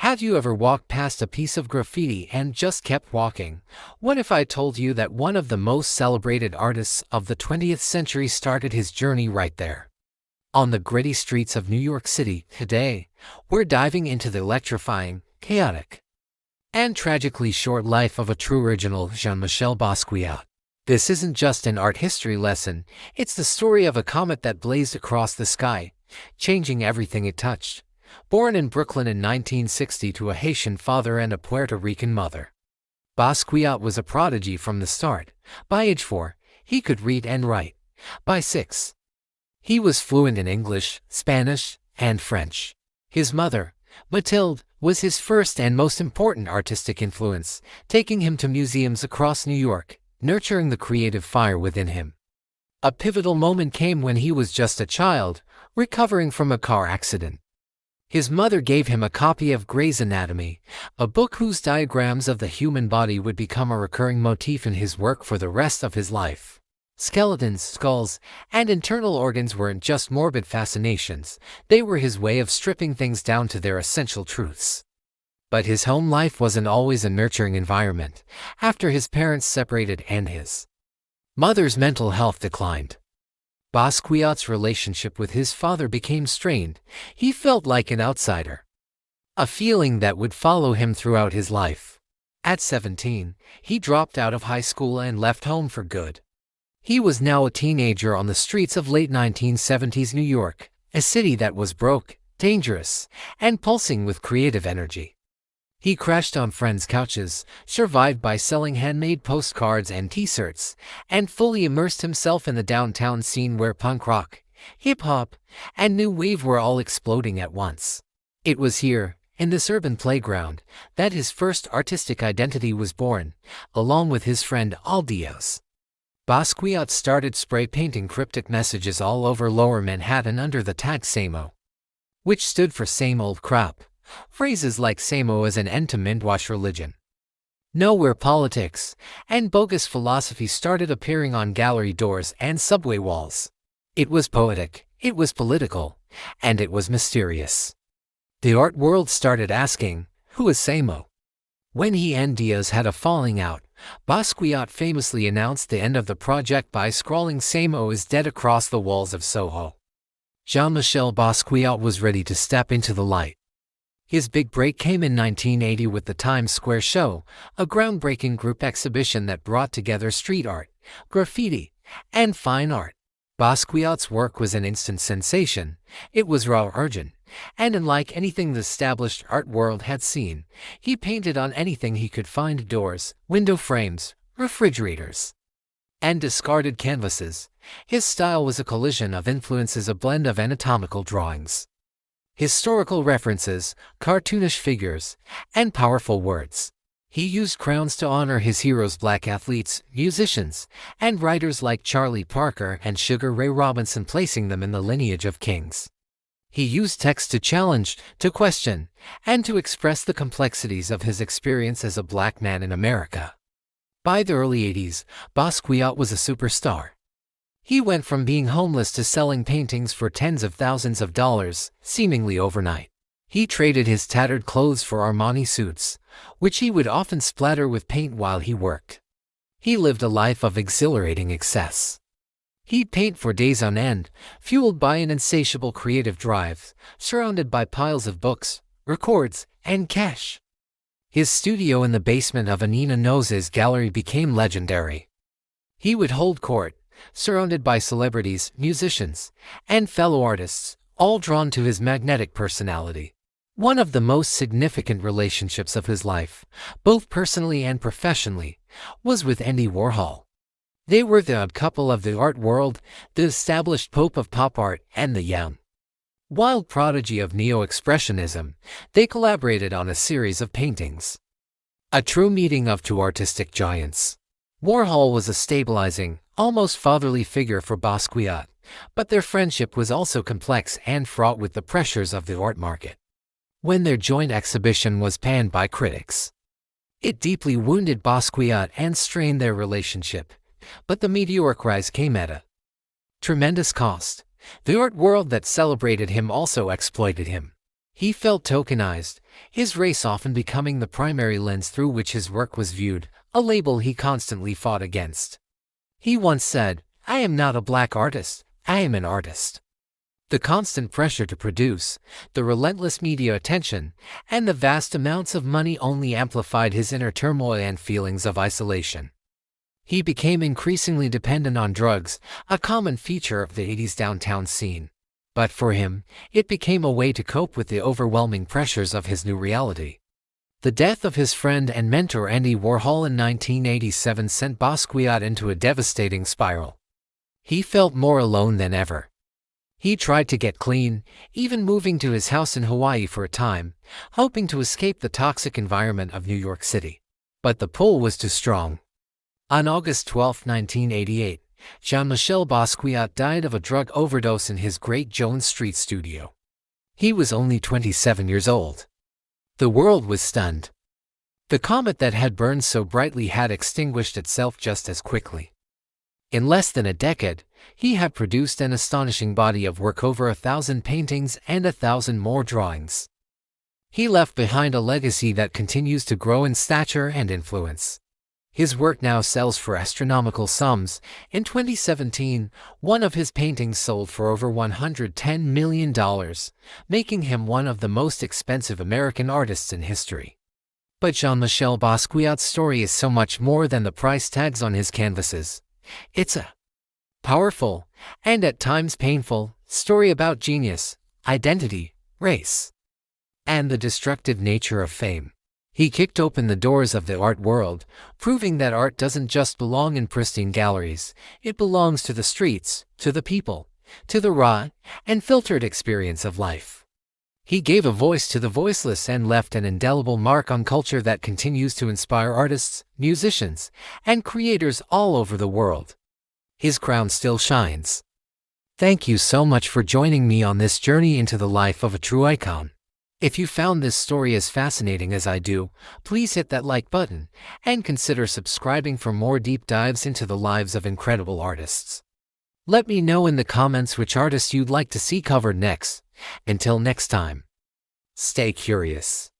Have you ever walked past a piece of graffiti and just kept walking? What if I told you that one of the most celebrated artists of the 20th century started his journey right there? On the gritty streets of New York City today, we're diving into the electrifying, chaotic, and tragically short life of a true original, Jean-Michel Basquiat. This isn't just an art history lesson, it's the story of a comet that blazed across the sky, changing everything it touched. Born in Brooklyn in 1960 to a Haitian father and a Puerto Rican mother, Basquiat was a prodigy from the start. By age 4, he could read and write. By 6, he was fluent in English, Spanish, and French. His mother, Mathilde, was his first and most important artistic influence, taking him to museums across New York, nurturing the creative fire within him. A pivotal moment came when he was just a child, recovering from a car accident. His mother gave him a copy of Gray's Anatomy, a book whose diagrams of the human body would become a recurring motif in his work for the rest of his life. Skeletons, skulls, and internal organs weren't just morbid fascinations, they were his way of stripping things down to their essential truths. But his home life wasn't always a nurturing environment. After his parents separated and his mother's mental health declined, Basquiat's relationship with his father became strained. He felt like an outsider, a feeling that would follow him throughout his life. At 17, he dropped out of high school and left home for good. He was now a teenager on the streets of late 1970s New York, a city that was broke, dangerous, and pulsing with creative energy. He crashed on friends' couches, survived by selling handmade postcards and t-shirts, and fully immersed himself in the downtown scene where punk rock, hip-hop, and new wave were all exploding at once. It was here, in this urban playground, that his first artistic identity was born, along with his friend Aldios. Basquiat started spray painting cryptic messages all over Lower Manhattan under the tag SAMO, which stood for same old crap. Phrases like SAMO as an end to mintwash religion, nowhere politics, and bogus philosophy started appearing on gallery doors and subway walls. It was poetic, it was political, and it was mysterious. The art world started asking, who is SAMO? When he and Diaz had a falling out, Basquiat famously announced the end of the project by scrawling "SAMO is dead" across the walls of Soho. Jean-Michel Basquiat was ready to step into the light. His big break came in 1980 with the Times Square Show, a groundbreaking group exhibition that brought together street art, graffiti, and fine art. Basquiat's work was an instant sensation. It was raw, urgent, and unlike anything the established art world had seen, he painted on anything he could find: doors, window frames, refrigerators, and discarded canvases. His style was a collision of influences, a blend of anatomical drawings, historical references, cartoonish figures, and powerful words. He used crowns to honor his heroes, black athletes, musicians, and writers like Charlie Parker and Sugar Ray Robinson, placing them in the lineage of kings. He used text to challenge, to question, and to express the complexities of his experience as a black man in America. By the early 80s, Basquiat was a superstar. He went from being homeless to selling paintings for tens of thousands of dollars, seemingly overnight. He traded his tattered clothes for Armani suits, which he would often splatter with paint while he worked. He lived a life of exhilarating excess. He'd paint for days on end, fueled by an insatiable creative drive, surrounded by piles of books, records, and cash. His studio in the basement of Nina Nose's gallery became legendary. He would hold court, surrounded by celebrities, musicians, and fellow artists, all drawn to his magnetic personality. One of the most significant relationships of his life, both personally and professionally, was with Andy Warhol. They were the odd couple of the art world, the established pope of pop art and the young, wild prodigy of neo-expressionism. They collaborated on a series of paintings, a true meeting of two artistic giants. Warhol was a stabilizing, almost fatherly figure for Basquiat, but their friendship was also complex and fraught with the pressures of the art market. When their joint exhibition was panned by critics, it deeply wounded Basquiat and strained their relationship. But the meteoric rise came at a tremendous cost. The art world that celebrated him also exploited him. He felt tokenized, his race often becoming the primary lens through which his work was viewed, a label he constantly fought against. He once said, "I am not a black artist, I am an artist." The constant pressure to produce, the relentless media attention, and the vast amounts of money only amplified his inner turmoil and feelings of isolation. He became increasingly dependent on drugs, a common feature of the 80s downtown scene. But for him, it became a way to cope with the overwhelming pressures of his new reality. The death of his friend and mentor Andy Warhol in 1987 sent Basquiat into a devastating spiral. He felt more alone than ever. He tried to get clean, even moving to his house in Hawaii for a time, hoping to escape the toxic environment of New York City. But the pull was too strong. On August 12, 1988, Jean-Michel Basquiat died of a drug overdose in his Great Jones Street studio. He was only 27 years old. The world was stunned. The comet that had burned so brightly had extinguished itself just as quickly. In less than a decade, he had produced an astonishing body of work, over 1,000 paintings and 1,000 more drawings. He left behind a legacy that continues to grow in stature and influence. His work now sells for astronomical sums. In 2017, one of his paintings sold for over $110 million, making him one of the most expensive American artists in history. But Jean-Michel Basquiat's story is so much more than the price tags on his canvases. It's a powerful, and at times painful, story about genius, identity, race, and the destructive nature of fame. He kicked open the doors of the art world, proving that art doesn't just belong in pristine galleries, it belongs to the streets, to the people, to the raw and filtered experience of life. He gave a voice to the voiceless and left an indelible mark on culture that continues to inspire artists, musicians, and creators all over the world. His crown still shines. Thank you so much for joining me on this journey into the life of a true icon. If you found this story as fascinating as I do, please hit that like button and consider subscribing for more deep dives into the lives of incredible artists. Let me know in the comments which artist you'd like to see covered next. Until next time, stay curious.